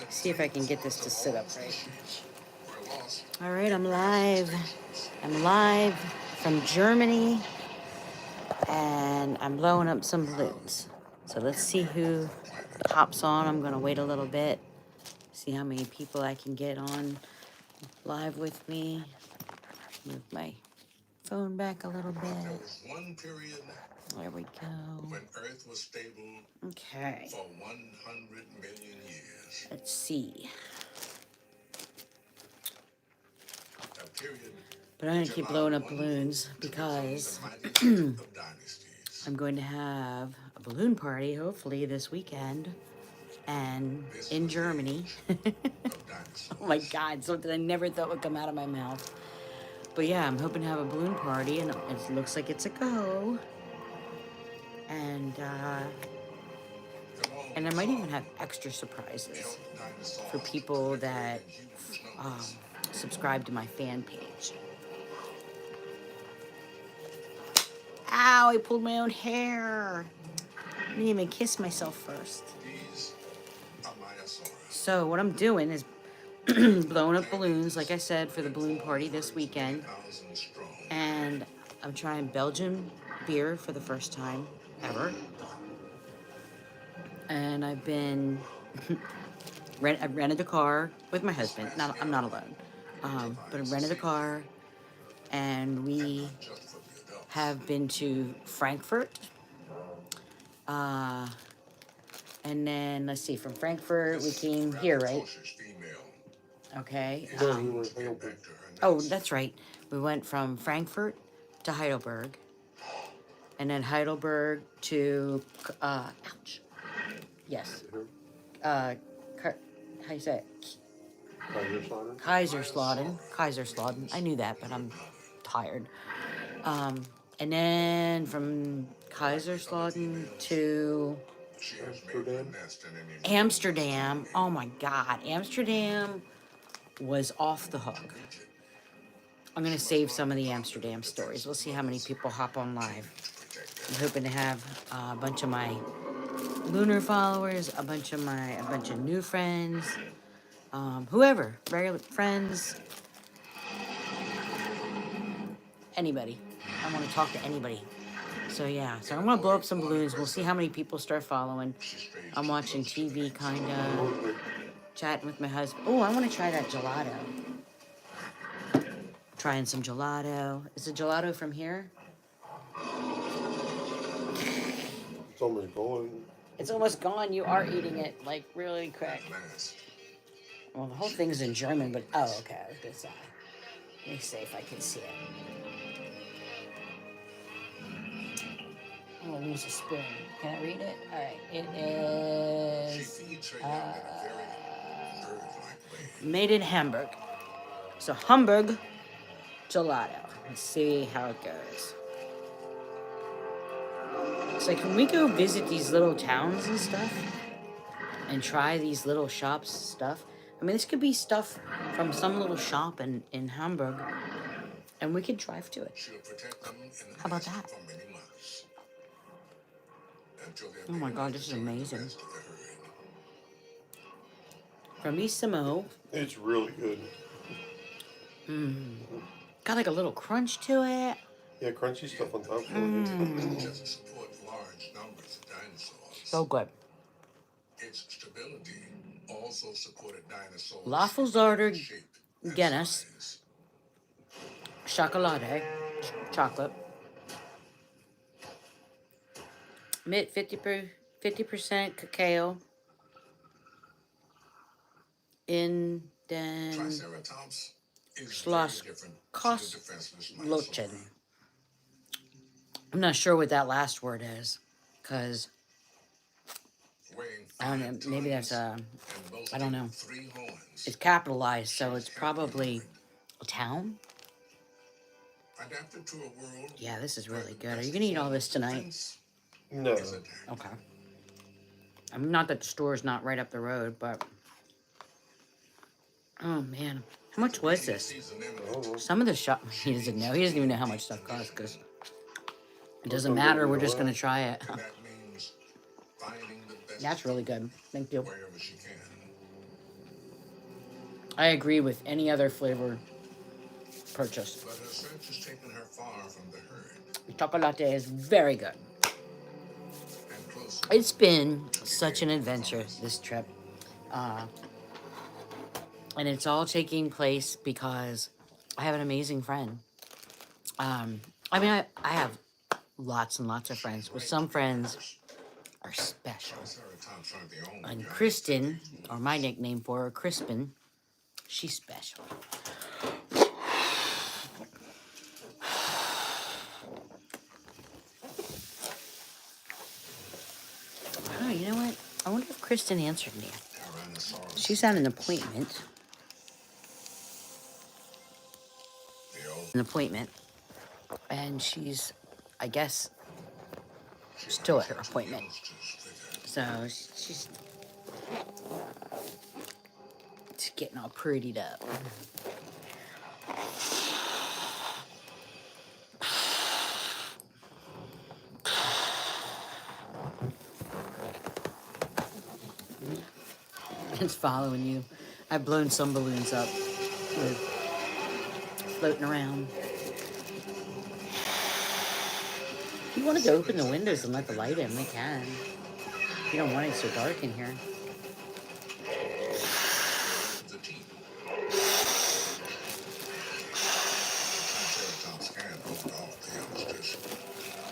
See if I can get this to sit up right. All right, I'm live. I'm live from Germany, and I'm blowing up some balloons. So let's see who hops on. I'm gonna wait a little bit, see how many people I can get on live with me. Move my phone back a little bit. There was one period. There we go. When Earth was stable. Okay. For 100 million years. Let's see. But I'm gonna keep blowing up balloons because I'm going to have a balloon party hopefully this weekend and in Germany. Oh my God, something I never thought would come out of my mouth. But yeah, I'm hoping to have a balloon party, and it looks like it's a go. And I might even have extra surprises for people that subscribe to my fan page. Ow, I pulled my own hair. I didn't even kiss myself first. So what I'm doing is blowing up balloons, like I said, for the balloon party this weekend. And I'm trying Belgian beer for the first time ever. And I've been I rented a car with my husband. I'm not alone, but I rented a car, and we have been to Frankfurt. And then let's see, from Frankfurt we came here, right? Okay. Oh, that's right. We went from Frankfurt to Heidelberg, and then Heidelberg to ouch. Yes. How you say it? Kaiserslautern. I knew that, but I'm tired. And then from Kaiserslautern to Amsterdam. Oh my God, Amsterdam was off the hook. I'm gonna save some of the Amsterdam stories. We'll see how many people hop on live. I'm hoping to have a bunch of my Looner followers, a bunch of new friends, whoever, regular friends, anybody. I want to talk to anybody. So yeah, so I'm gonna blow up some balloons. We'll see how many people start following. I'm watching TV, kinda chatting with my husband. Oh, I want to try that gelato. Trying some gelato. Is the gelato from here? It's almost gone. It's almost gone. You are eating it like really quick. Well, the whole thing's in German, but oh, okay. I was gonna say. Let me see if I can see it. I'm gonna use a spoon. Can I read it? All right. It is made in Hamburg. So Hamburg gelato. Let's see how it goes. It's like when we go visit these little towns and stuff and try these little shops stuff. I mean, this could be stuff from some little shop in Hamburg, and we could drive to it. How about that? Oh my God, this is amazing. From Isamo. It's really good. Got like a little crunch to it. Yeah, crunchy stuff on top. So good. Its stability also supported dinosaurs. Laffelzarder Guinness. Chocolate. Chocolate. Mit 50% cacao. In den Schloss Kostlochen. I'm not sure what that last word is, because I don't know, maybe that's I don't know. It's capitalized, so it's probably a town. Yeah, this is really good. Are you gonna eat all this tonight? No. Okay. I'm not that the store's not right up the road, but oh man, how much was this? Some of the shop he doesn't know. He doesn't even know how much stuff costs because it doesn't matter. We're just gonna try it. That's really good. Thank you. I agree with any other flavor purchase. Chocolate is very good. It's been such an adventure, this trip. Uh, and it's all taking place because I have an amazing friend. Um, I mean, I have lots and lots of friends, but some friends are special. And Kristen, or my nickname for her, Crispin, she's special. Oh, you know what? I wonder if Kristen answered me. She's at an appointment. And she's, I guess, still at her appointment. So she's getting all prettied up. It's following you. I've blown some balloons up with floating around. If you wanted to open the windows and let the light in, we can. You don't want it so dark in here.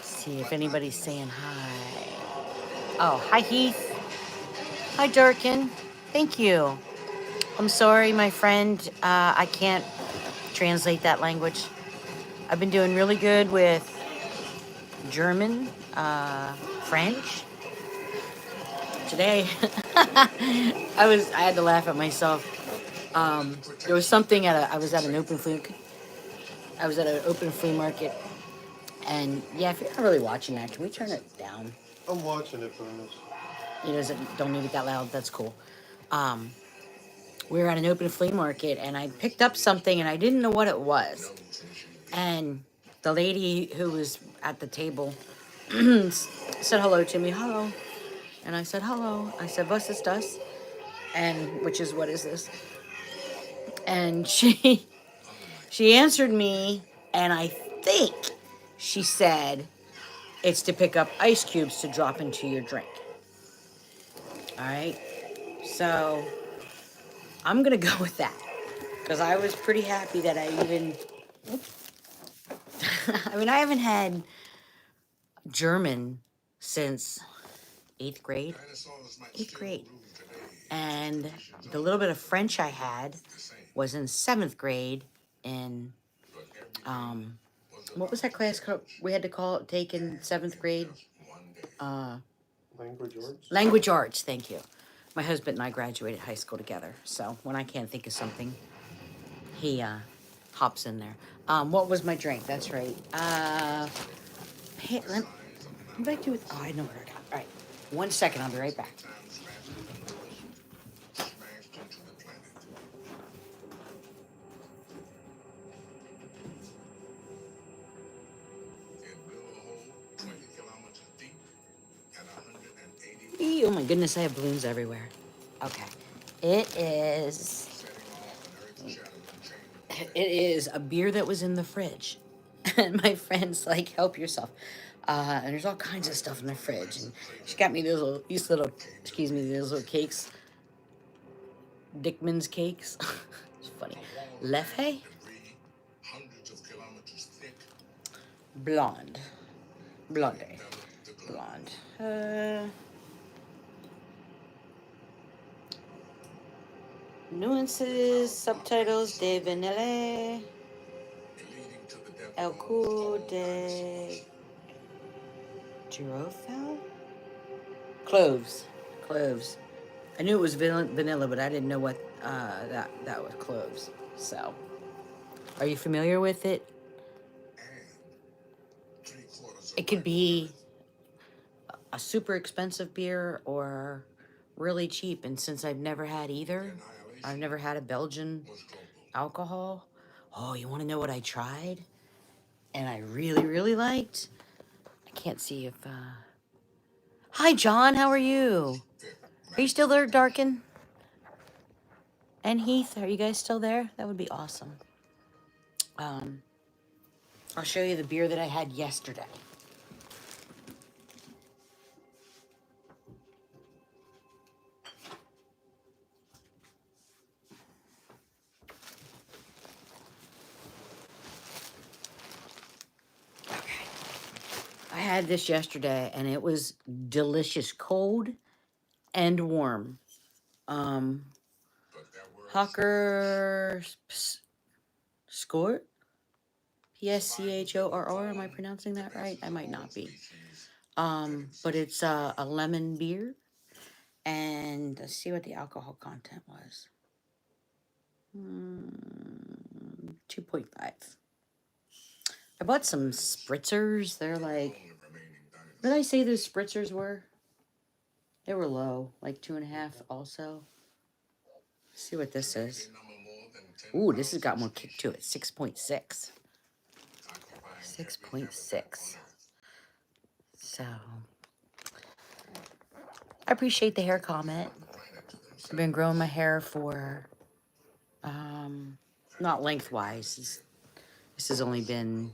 See if anybody's saying hi. Oh, hi Heath. Hi Durkin. Thank you. I'm sorry, my friend. I can't translate that language. I've been doing really good with German, French. Today, I had to laugh at myself. There was something I was at an open flea market, and yeah, if you're not really watching that, can we turn it down? I'm watching it, but I'm just... Don't need it that loud. That's cool. We were at an open flea market, and I picked up something, and I didn't know what it was. And the lady who was at the table said hello to me. Hello. And I said, hello. I said, was ist das? And, which is, what is this? And she answered me, and I think she said, it's to pick up ice cubes to drop into your drink. All right. So I'm going to go with that, because I was pretty happy that I even, I mean, I haven't had German since 8th grade. And the little bit of French I had was in 7th grade in, what was that class we had to take in 7th grade? Language arts? Language arts, thank you. My husband and I graduated high school together, so when I can't think of something, he hops in there. What was my drink? That's right. Hey, what did I do with? Oh, I know where I got. All right, 1 second. I'll be right back. Oh my goodness, I have balloons everywhere. Okay, it is a beer that was in the fridge. And my friend's like, help yourself. And there's all kinds of stuff in the fridge. And she got me these little cakes. Dickman's cakes. It's funny. Leffe? Blonde. Blonde. Blonde. Nuances, subtitles de vanille. El Cool de Girofel? Cloves. I knew it was vanilla, but I didn't know what that was cloves. So, are you familiar with it? It could be a super expensive beer or really cheap. And since I've never had either, I've never had a Belgian alcohol. Oh, you want to know what I tried? And I really, really liked? I can't see if... Hi, John. How are you? Are you still there, Darkin? And Heath, are you guys still there? That would be awesome. I'll show you the beer that I had yesterday. Okay. I had this yesterday, and it was delicious, cold and warm. Hucker Skort? P-S-C-H-O-R-R. Am I pronouncing that right? I might not be. But it's a lemon beer. And let's see what the alcohol content was. 2.5. I bought some spritzers. They're like, what did I say those spritzers were? They were low, like 2.5 also. Let's see what this is. Ooh, this has got more kick to it. 6.6. 6.6. So, I appreciate the hair comment. I've been growing my hair for, not lengthwise. This has only been,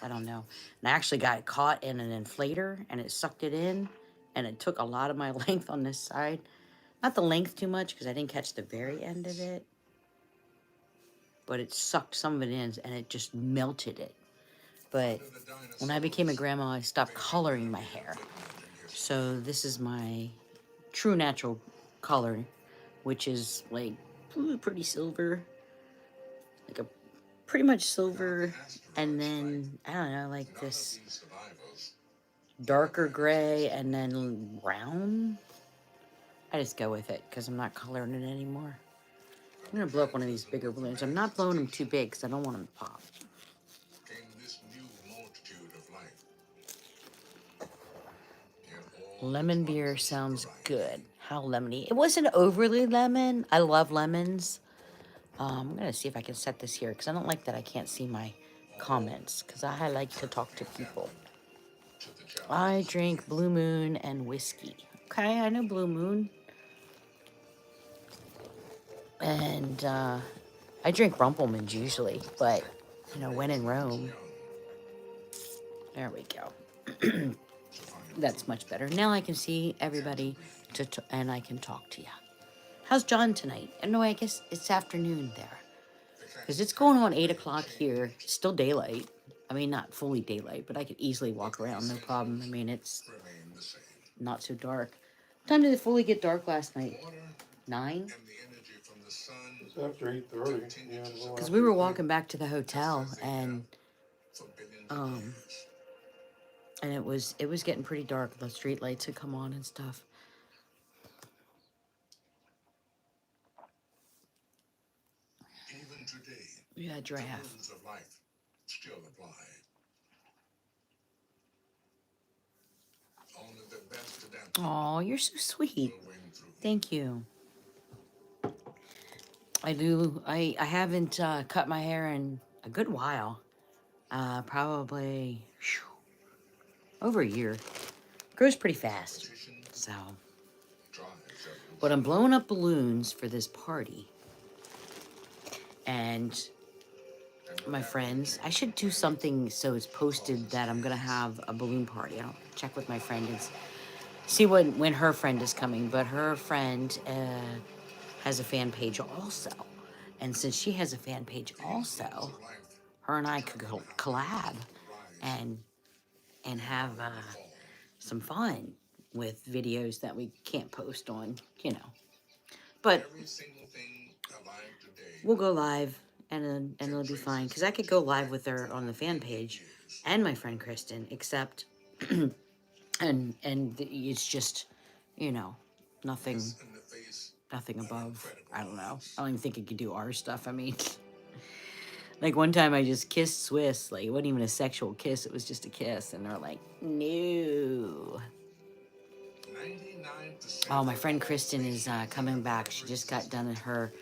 I don't know. And I actually got caught in an inflator and it sucked it in. And it took a lot of my length on this side. Not the length too much because I didn't catch the very end of it. But it sucked some of it in and it just melted it. But when I became a grandma, I stopped coloring my hair. So this is my true natural color, which is like pretty silver. Like a pretty much silver. And then, I don't know, like this darker gray and then brown. I just go with it because I'm not coloring it anymore. I'm going to blow up one of these bigger balloons. I'm not blowing them too big because I don't want them to pop. Lemon beer sounds good. How lemony. It wasn't overly lemon. I love lemons. I'm going to see if I can set this here because I don't like that I can't see my comments because I like to talk to people. I drink Blue Moon and whiskey. Okay, I know Blue Moon. And I drink Rumpelmans usually, but, you know, when in Rome. There we go. That's much better. Now I can see everybody and I can talk to you. How's John tonight? No, I guess it's afternoon there. Because it's going on 8 o'clock here. It's still daylight. I mean, not fully daylight, but I could easily walk around, no problem. I mean, it's not so dark. What time did it fully get dark last night? 9? It's after 8:30. Yeah, because we were walking back to the hotel and it was getting pretty dark. The street lights had come on and stuff. Yeah, giraffe. Oh, you're so sweet. Thank you. I haven't cut my hair in a good while. Probably over a year. Grows pretty fast. So, but I'm blowing up balloons for this party. And my friends, I should do something so it's posted that I'm gonna have a balloon party. I'll check with my friend and see when her friend is coming. But her friend has a fan page also. And since she has a fan page also, her and I could go collab and have some fun with videos that we can't post on, you know. But we'll go live and it'll be fine because I could go live with her on the fan page and my friend Kristen, except and it's just, you know, nothing above. I don't know. I don't even think it could do our stuff. I mean, like one time I just kissed Swiss. Like it wasn't even a sexual kiss. It was just a kiss. And they're like, no. Oh, my friend Kristen is coming back. She just got done at her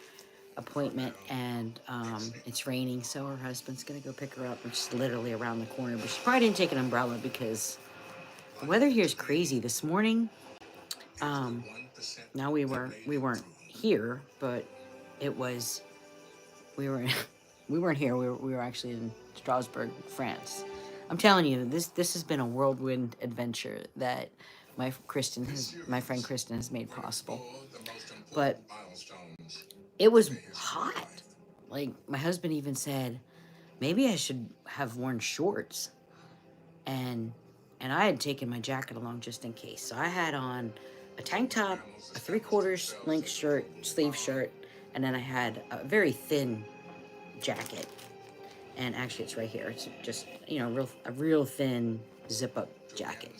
appointment and it's raining. So her husband's going to go pick her up, which is literally around the corner. But she probably didn't take an umbrella because the weather here is crazy. This morning Now we weren't here, but it was we were we weren't here. We were actually in Strasbourg, France. I'm telling you, this has been a whirlwind adventure that my friend Kristen has made possible. But it was hot. Like my husband even said, maybe I should have worn shorts, and I had taken my jacket along just in case. So I had on a tank top, a 3/4 length shirt, sleeve shirt, and then I had a very thin jacket. And actually, it's right here. It's just a real thin zip up jacket.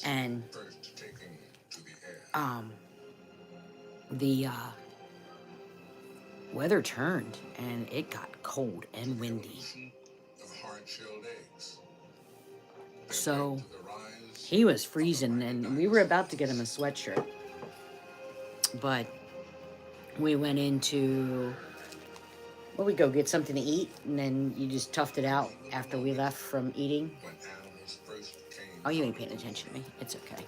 And the weather turned and it got cold and windy. So he was freezing, and we were about to get him a sweatshirt, but we went into we go get something to eat, and then you just toughed it out after we left from eating. Oh, you ain't paying attention to me. It's okay.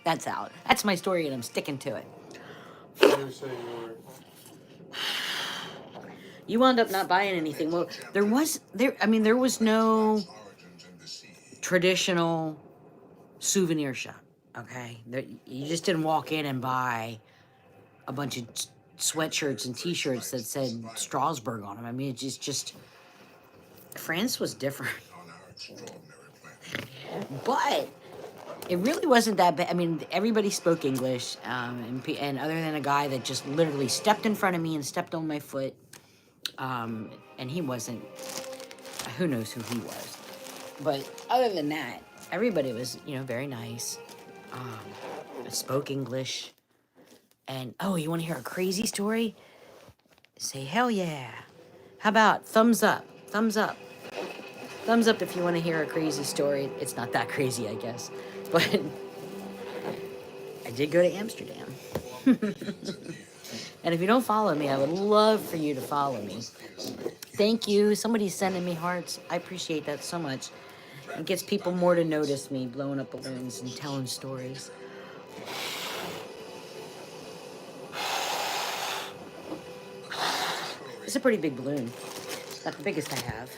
That's out. That's my story, and I'm sticking to it. You wound up not buying anything. Well, there was no traditional souvenir shop. Okay, you just didn't walk in and buy a bunch of sweatshirts and T-shirts that said Strasbourg on them. I mean, it's just France was different, but it really wasn't that bad. I mean, everybody spoke English, and other than a guy that just literally stepped in front of me and stepped on my foot, and he wasn't. Who knows who he was? But other than that, everybody was very nice. Spoke English. And, oh, you want to hear a crazy story? Say, hell yeah. How about thumbs up? Thumbs up. Thumbs up if you want to hear a crazy story. It's not that crazy, I guess. But I did go to Amsterdam. And if you don't follow me, I would love for you to follow me. Thank you. Somebody's sending me hearts. I appreciate that so much. It gets people more to notice me blowing up balloons and telling stories. It's a pretty big balloon. Not the biggest I have.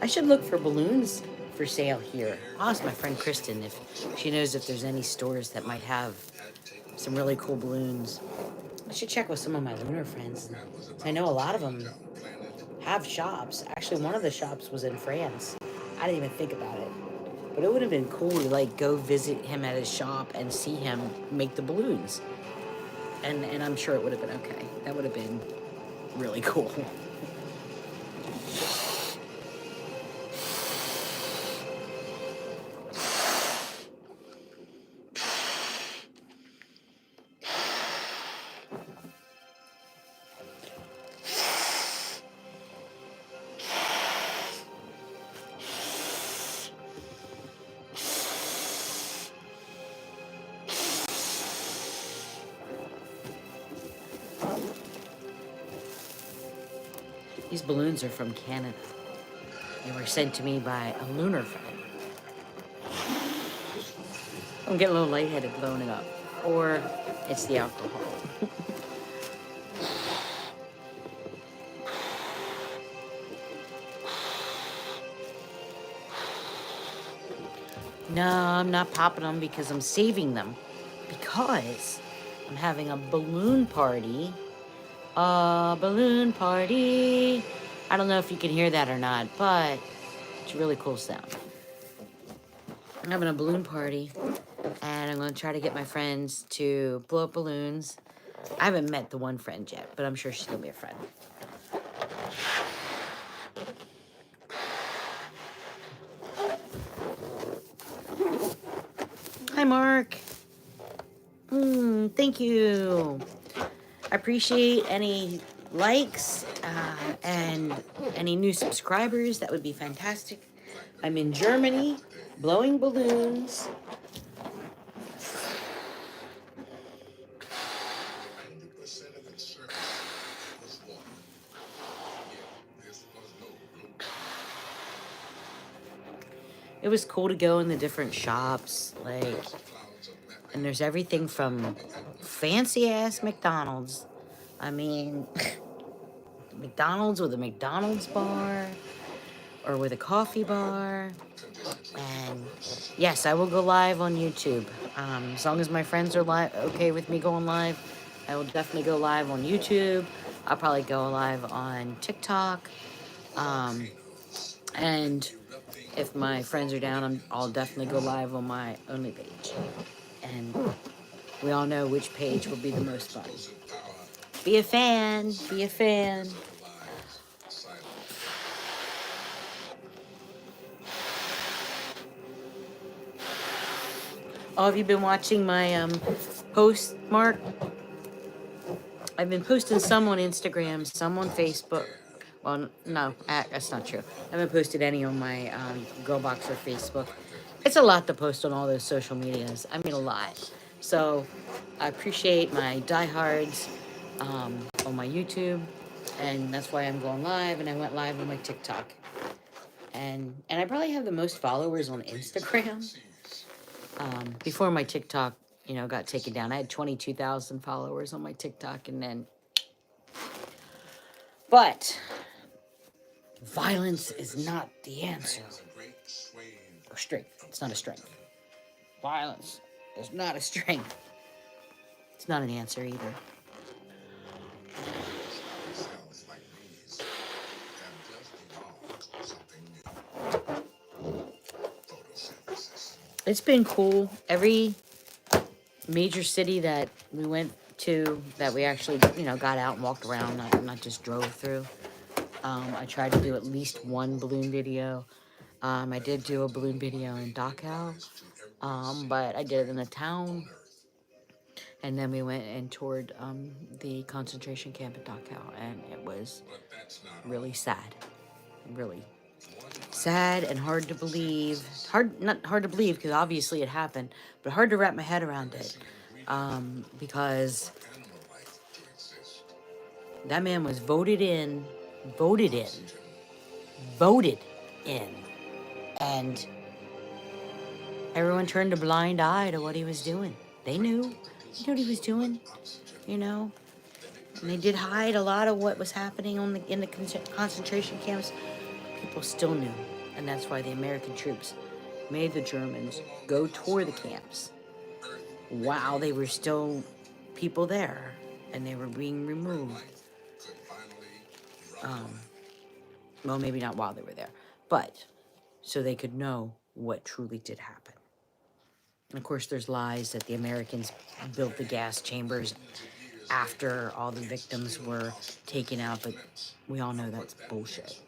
I should look for balloons for sale here. I'll ask my friend Kristen if she knows if there's any stores that might have some really cool balloons. I should check with some of my lunar friends. I know a lot of them have shops. Actually, one of the shops was in France. I didn't even think about it. But it would have been cool to go visit him at his shop and see him make the balloons. And I'm sure it would have been okay. That would have been really cool. These balloons are from Canada. They were sent to me by a lunar friend. I'm getting a little lightheaded blowing it up. Or it's the alcohol. No, I'm not popping them because I'm saving them. Because I'm having a balloon party. A balloon party. I don't know if you can hear that or not, but it's a really cool sound. I'm having a balloon party, and I'm going to try to get my friends to blow up balloons. I haven't met the one friend yet, but I'm sure she's going to be a friend. Hi, Mark. Thank you. I appreciate any likes and any new subscribers. That would be fantastic. I'm in Germany, blowing balloons. it was cool to go in the different shops, like, and there's everything from fancy ass McDonald's. I mean, McDonald's with a McDonald's bar or with a coffee bar. And yes, I will go live on YouTube. As long as my friends are okay with me going live, I will definitely go live on YouTube. I'll probably go live on TikTok. And if my friends are down, I'll definitely go live on my only page. And we all know which page will be the most fun. Be a fan. Be a fan. Oh, have you been watching my post, Mark? I've been posting some on Instagram, some on Facebook. Well, no, that's not true. I haven't posted any on my Girl Boxer Facebook. It's a lot to post on all those social medias. I mean, a lot. So I appreciate my diehards on my YouTube, and that's why I'm going live. And I went live on my TikTok, and I probably have the most followers on Instagram. Before my TikTok, got taken down, I had 22,000 followers on my TikTok, and then, but violence is not the answer. Or strength. It's not a strength. Violence is not a strength. It's not an answer either. It's been cool. Every major city that we went to, that we actually, got out and walked around, not just drove through. I tried to do at least one balloon video. I did do a balloon video in Dachau, but I did it in the town. And then we went and toured the concentration camp at Dachau, and it was really sad. Really sad and hard to believe. Not hard to believe because obviously it happened, but hard to wrap my head around it. Because that man was voted in, and everyone turned a blind eye to what he was doing. They knew what he was doing, and they did hide a lot of what was happening in the concentration camps. People still knew, and that's why the American troops made the Germans go tour the camps while they were still people there, and they were being removed. Well, maybe not while they were there, but so they could know what truly did happen. And of course, there's lies that the Americans built the gas chambers after all the victims were taken out, but we all know that's bullshit.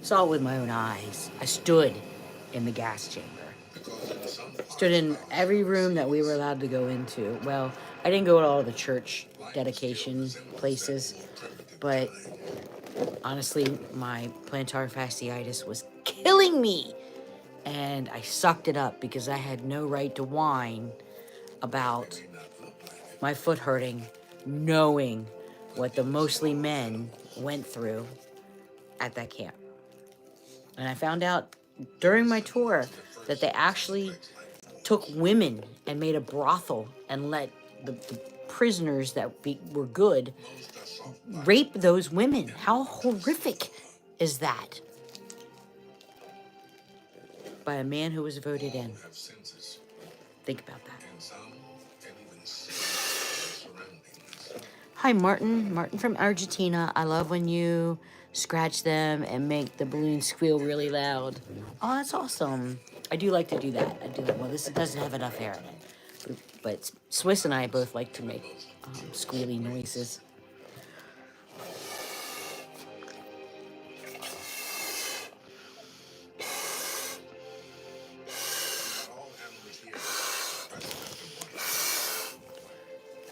Saw it with my own eyes. I stood in the gas chamber. Stood in every room that we were allowed to go into. Well, I didn't go to all the church dedication places, but honestly, my plantar fasciitis was killing me. And I sucked it up because I had no right to whine about my foot hurting, knowing what the mostly men went through at that camp. And I found out during my tour that they actually took women and made a brothel and let the prisoners that were good rape those women. How horrific is that? By a man who was voted in. Think about that. Hi, Martin. Martin from Argentina. I love when you scratch them and make the balloons squeal really loud. Oh, that's awesome. I do like to do that. I do. Well, this doesn't have enough air in it. But Swiss and I both like to make squealy noises.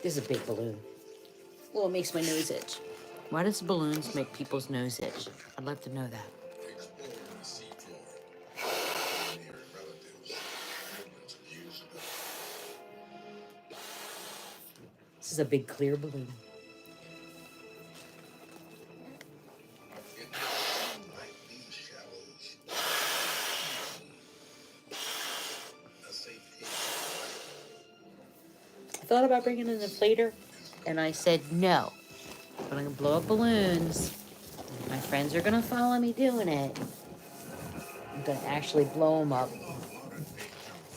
This is a big balloon. Well, it makes my nose itch. Why does balloons make people's nose itch? I'd love to know that. This is a big clear balloon. thought about bringing an inflator, and I said no. But I'm gonna blow up balloons. My friends are gonna follow me doing it. I'm gonna actually blow them up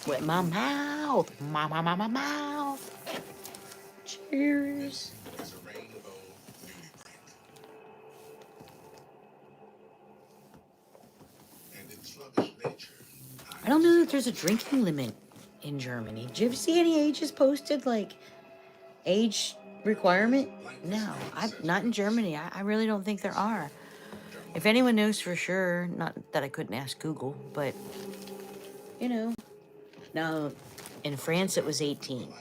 with my mouth. My mouth. Cheers. I don't know that there's a drinking limit in Germany. Did you ever see any ages posted, like age requirement? No, not in Germany. I really don't think there are. If anyone knows for sure, not that I couldn't ask Google, but you know. Now, in France, it was 18.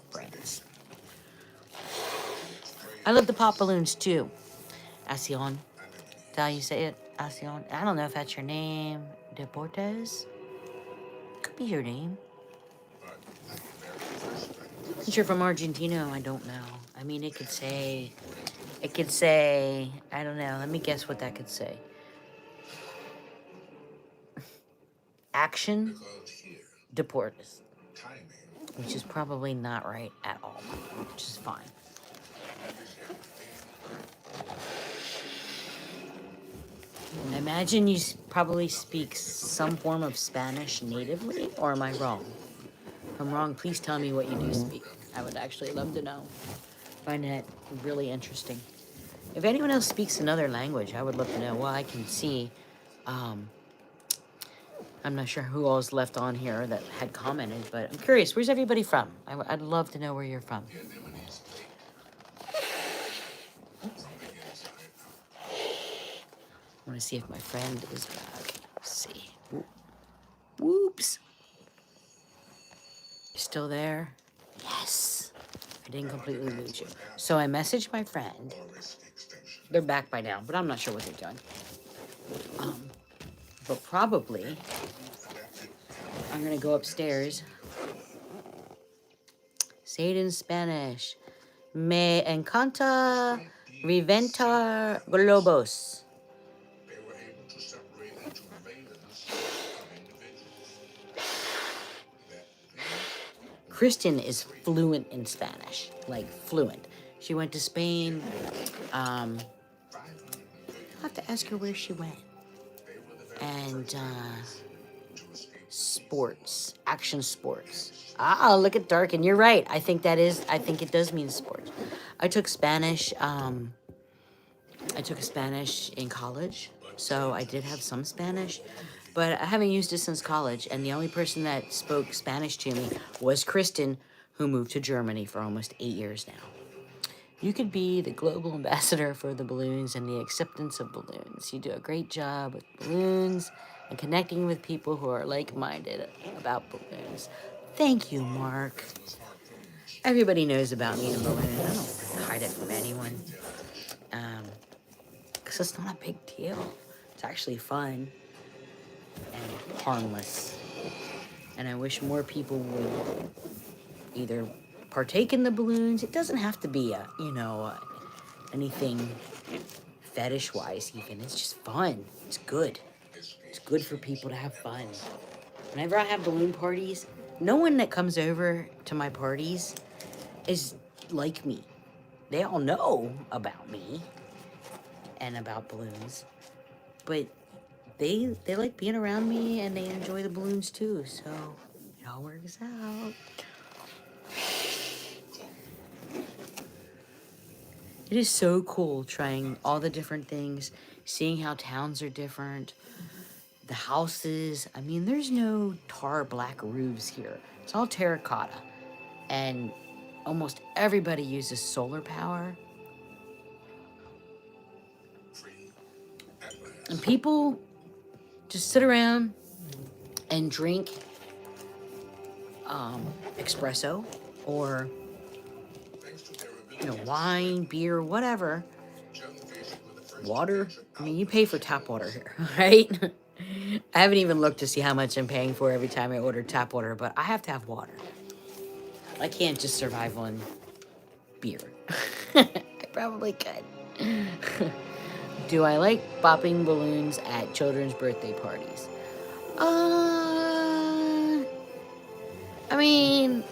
France. I love the pop balloons too. Asion. Is that how you say it? Asion. I don't know if that's your name. Deportes? Could be your name. Since you're from Argentina, I don't know. I mean, it could say, I don't know. Let me guess what that could say. Action Deportes. Which is probably not right at all. Which is fine. I imagine you probably speak some form of Spanish natively, or am I wrong? If I'm wrong, please tell me what you do speak. I would actually love to know. Find that really interesting. If anyone else speaks another language, I would love to know. Well, I can see. I'm not sure who all's left on here that had commented, but I'm curious. Where's everybody from? I'd love to know where you're from. I want to see if my friend is back. Let's see. Whoops. You still there? Yes. I didn't completely lose you. So I messaged my friend. They're back by now, but I'm not sure what they're doing. But probably I'm gonna go upstairs. Say it in Spanish. Me encanta reventar globos. Kristen is fluent in Spanish, like fluent. She went to Spain. I'll have to ask her where she went. And sports, action sports. Ah, look at Darkin. You're right. I think it does mean sports. I took Spanish. I took a Spanish in college, so I did have some Spanish, but I haven't used it since college, and the only person that spoke Spanish to me was Kristen, who moved to Germany for almost 8 years now. You could be the global ambassador for the balloons and the acceptance of balloons. You do a great job with balloons and connecting with people who are like-minded about balloons. Thank you, Mark. Everybody knows about me and balloons. I don't hide it from anyone. Because it's not a big deal. It's actually fun and harmless. And I wish more people would either partake in the balloons. It doesn't have to be anything fetish-wise even. It's just fun. It's good. It's good for people to have fun. Whenever I have balloon parties, no one that comes over to my parties is like me. They all know about me and about balloons, but they like being around me and they enjoy the balloons too, so it all works out. It is so cool trying all the different things, seeing how towns are different, the houses. I mean, there's no tar black roofs here. It's all terracotta, and almost everybody uses solar power. And people just sit around and drink espresso or wine, beer, whatever. Water. I mean, you pay for tap water here, right? I haven't even looked to see how much I'm paying for every time I order tap water, but I have to have water. I can't just survive on beer. I probably could. Do I like popping balloons at children's birthday parties? I mean,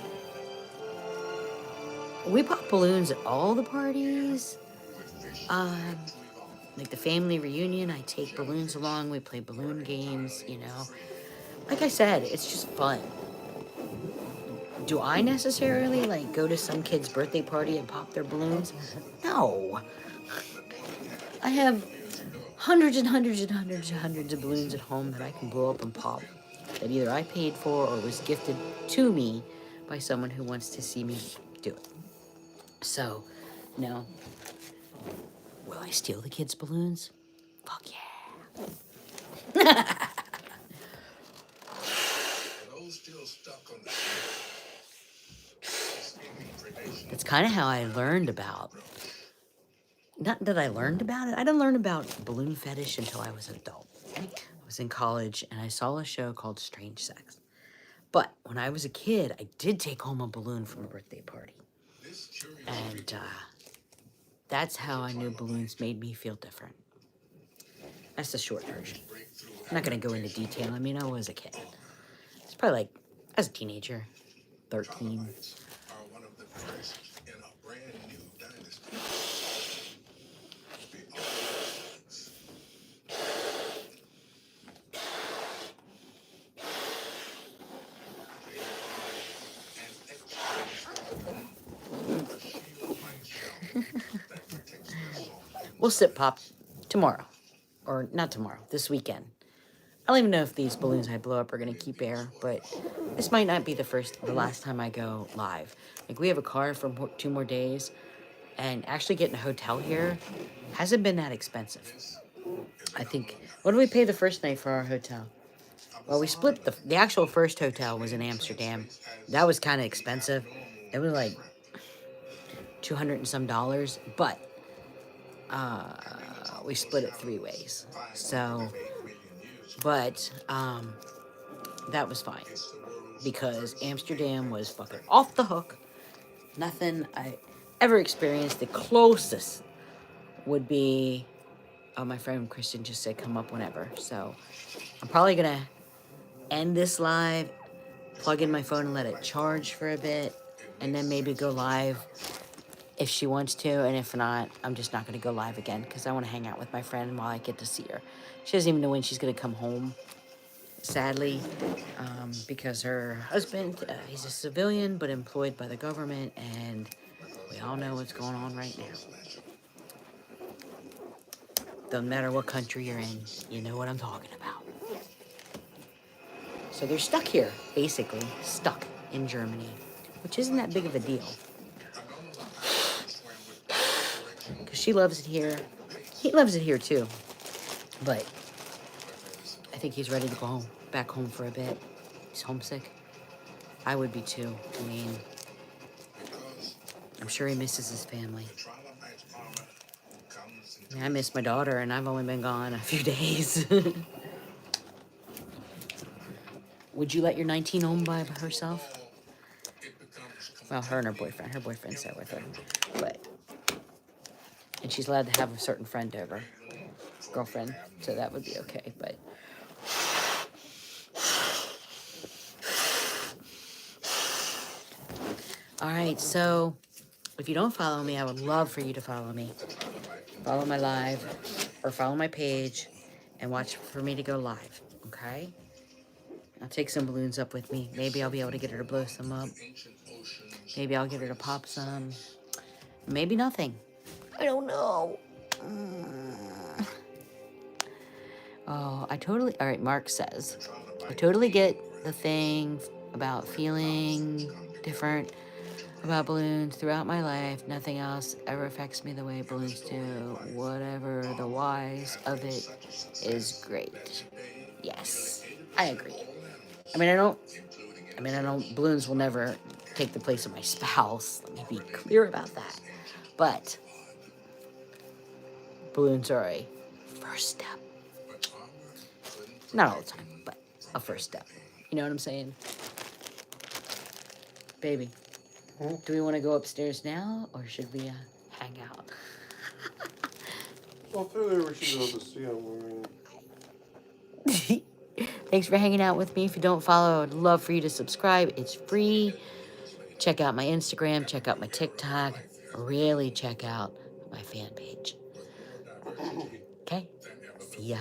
We pop balloons at all the parties. Like the family reunion, I take balloons along. We play balloon games, you know. Like I said, it's just fun. Do I necessarily like go to some kid's birthday party and pop their balloons? No. I have hundreds and hundreds and hundreds and hundreds of balloons at home that I can blow up and pop that either I paid for or was gifted to me by someone who wants to see me do it. So, no. Will I steal the kids' balloons? Fuck yeah. That's kind of how I learned about. Not that I learned about it. I didn't learn about balloon fetish until I was an adult. I was in college and I saw a show called Strange Sex. But when I was a kid, I did take home a balloon from a birthday party. And that's how I knew balloons made me feel different. That's the short version. I'm not going to go into detail. I mean, I was a kid. It's probably like, as a teenager, 13. We'll sit pop tomorrow. Or not tomorrow, this weekend. I don't even know if these balloons I blow up are going to keep air, but this might not be the last time I go live. Like, we have a car for 2 more days, and actually getting a hotel here hasn't been that expensive. I think, what did we pay the first night for our hotel? Well, we split the actual first hotel was in Amsterdam. That was kind of expensive. It was like $200 and some, but we split it 3 ways. So, but that was fine because Amsterdam was fucking off the hook. Nothing I ever experienced. The closest would be, my friend Kristen just said come up whenever. So I'm probably gonna end this live, plug in my phone and let it charge for a bit, and then maybe go live if she wants to, and if not, I'm just not going to go live again because I want to hang out with my friend while I get to see her. She doesn't even know when she's going to come home, sadly, because her husband, he's a civilian but employed by the government, and we all know what's going on right now. Doesn't matter what country you're in, you know what I'm talking about. So they're stuck here, basically, stuck in Germany, which isn't that big of a deal. Because she loves it here. He loves it here too. But I think he's ready to go home, back home for a bit. He's homesick. I would be too. I mean, I'm sure he misses his family. I miss my daughter, and I've only been gone a few days. Would you let your 19 home by herself? Well, her and her boyfriend. Her boyfriend's there with her. But, and she's allowed to have a certain friend over. Girlfriend. So that would be okay, but. Alright, so if you don't follow me, I would love for you to follow me. Follow my live, or follow my page, and watch for me to go live, okay? I'll take some balloons up with me. Maybe I'll be able to get her to blow some up. Maybe I'll get her to pop some. Maybe nothing. I don't know. Oh, alright, Mark says, I totally get the thing about feeling different about balloons throughout my life. Nothing else ever affects me the way balloons do. Whatever the whys of it is great. Yes, I agree. Balloons will never take the place of my spouse. Let me be clear about that. But balloons are a first step. Not all the time, but a first step. You know what I'm saying? Baby, do we want to go upstairs now, or should we hang out? Well, through there we should be able to see them. Thanks for hanging out with me. If you don't follow, I'd love for you to subscribe. It's free. Check out my Instagram, check out my TikTok, really check out my fan page. Okay? See ya.